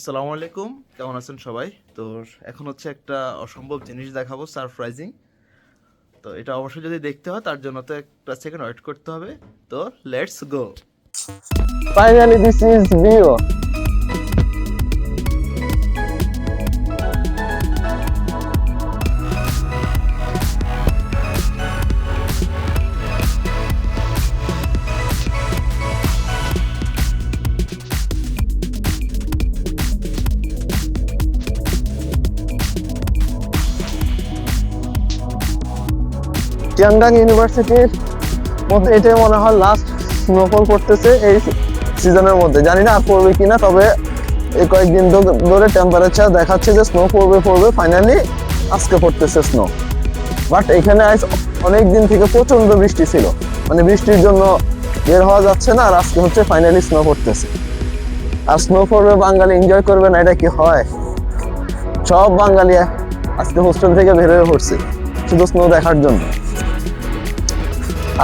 আসসালামু আলাইকুম, কেমন আছেন সবাই? তো এখন হচ্ছে একটা অসম্ভব জিনিস দেখাবো, সারপ্রাইজিং। তো এটা অবশ্যই যদি দেখতে হয় তার জন্য তো একটা সেকেন্ড ওয়েট করতে হবে। তো let's go. Finally, this is Vivo. চিয়াংডাং ইউনিভার্সিটির মধ্যে এটাই মনে হয় লাস্ট স্নোফল পড়তেছে এই সিজনের মধ্যে। জানি না আর পড়বে কিনা, তবে এই কয়েকদিন ধরে টেম্পারেচার দেখাচ্ছে যে স্নো পড়বে ফাইনালি আজকে পড়তেছে স্নো। বাট এখানে আজ অনেক দিন থেকে প্রচন্ড বৃষ্টি ছিল, মানে বৃষ্টির জন্য বের হওয়া যাচ্ছে না, আর আজকে হচ্ছে ফাইনালি স্নো পড়তেছে। আর স্নো পড়বে, বাঙালি এনজয় করবে না, এটা কি হয়? সব বাঙালি আজকে হোস্টেল থেকে বের হয়ে পড়ছে শুধু স্নো দেখার জন্য।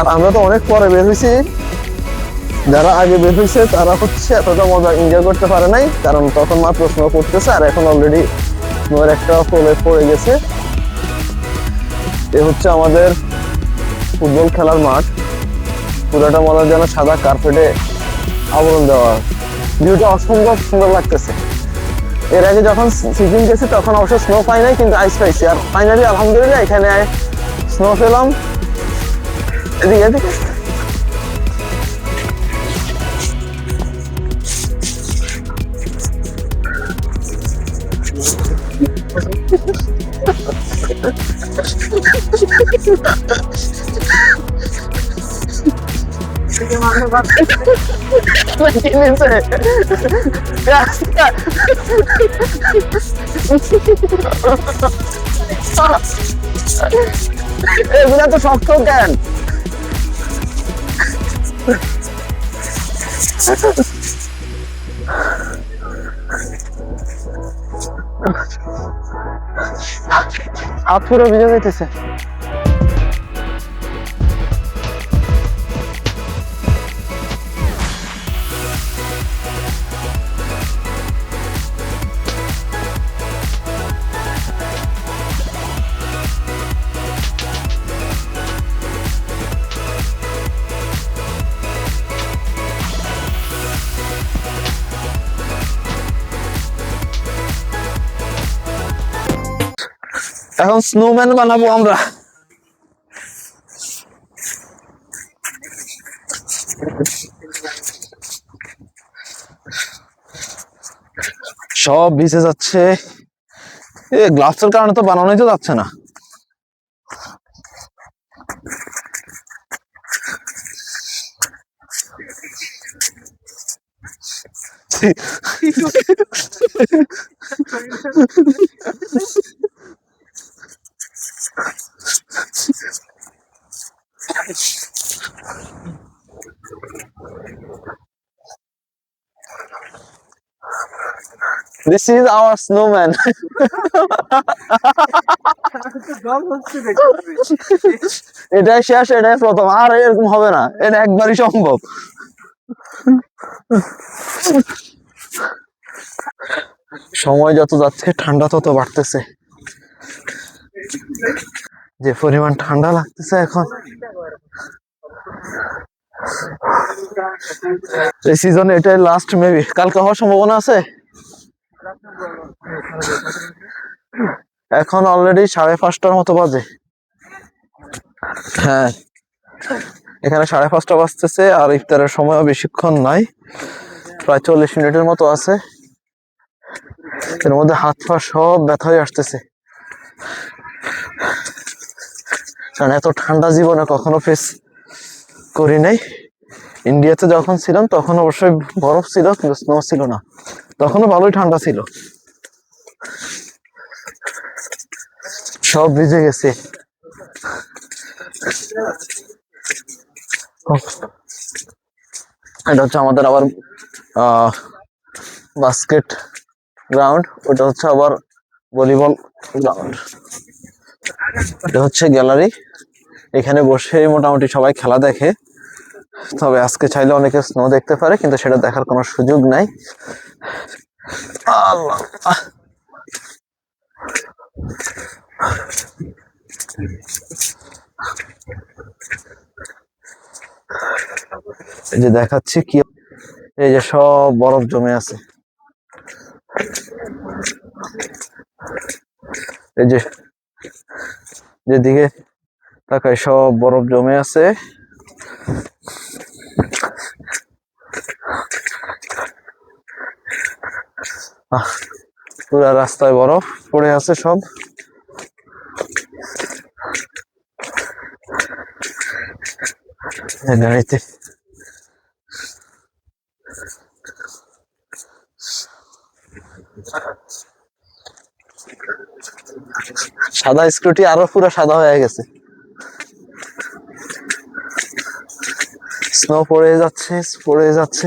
আর আমরা তো অনেক পরে বের হয়েছি, যারা আগে বের হয়েছে তারা হচ্ছে এতটা মজা এনজয় করতে পারে নাই, কারণ তখন মাত্র স্নো পড়তেছে আর এখন অলরেডি স্নোর একটা প্রলেপ পড়ে গেছে। এ হচ্ছে আমাদের ফুটবল খেলার মাঠ, পুরোটা মনে হয় যেন সাদা কার্পেটে আবরণ দেওয়া। ভিউটা অসম্ভব সুন্দর লাগতেছে। এর আগে যখন সিকিম গেছি তখন অবশ্য স্নো পাই নাই, কিন্তু আইস পাইছি। আর ফাইনালি আলহামদুলিল্লাহ এখানে স্নো পেলাম। এদিকে এদিকে এগুলা তো শক্ত কেন? হাত পুরো ভিজে যাইতেছে। এখন স্নোম্যান বানাবো আমরা। সব ভিজে যাচ্ছে, গ্লাভসের কারণে তো বানানোই তো যাচ্ছে না। This is our snowman. এটাই শেষ, এটাই প্রথম, আর এরকম হবে না, এটা একবারই সম্ভব। সময় যত যাচ্ছে ঠান্ডা তত বাড়তেছে। যে পরিমাণ ঠান্ডা লাগতেছে এখন, এই সিজনে এটাই লাস্ট। মেবি কালকে হওয়ার সম্ভাবনা আছে। এখন অলরেডি 5:30টার মতো বাজে। হ্যাঁ, এখানে 5:30 বাজতেছে, আর ইফতারের সময়ও বেশিক্ষণ নাই, প্রায় 40 মিনিটের মতো আছে। এর মধ্যে হাত পা সব ব্যথা হয়ে আসতেছে, কারণ এত ঠান্ডা জীবনে কখনো ফেস করি নাই। ইন্ডিয়াতে যখন ছিলাম তখন অবশ্যই বরফ ছিল, কিন্তু স্নো ছিল না, তখনও ভালোই ঠান্ডা ছিল। সব ভিজে গেছে। এটা হচ্ছে আমাদের আবার বাস্কেট গ্রাউন্ড, ওটা হচ্ছে আবার ভলিবল গ্রাউন্ড। এটা হচ্ছে গ্যালারি, এখানে বসে মোটামুটি সবাই খেলা দেখে। তবে আজকে চাইলে অনেকে স্নো দেখতে পারে, কিন্তু সেটা দেখার কোনো সুযোগ নাই। আল্লাহ, এই যে দেখাচ্ছি কি, এই যে সব বরফ জমে আছে, এই যে যেদিকে তাকায় সব বরফ জমে আছে। পুরা রাস্তায় বরফ পড়ে আছে সব। এই গাড়িতে সাদা স্কুটি আরো পুরো সাদা হয়ে গেছে, স্নো পড়ে যাচ্ছে পড়ে যাচ্ছে।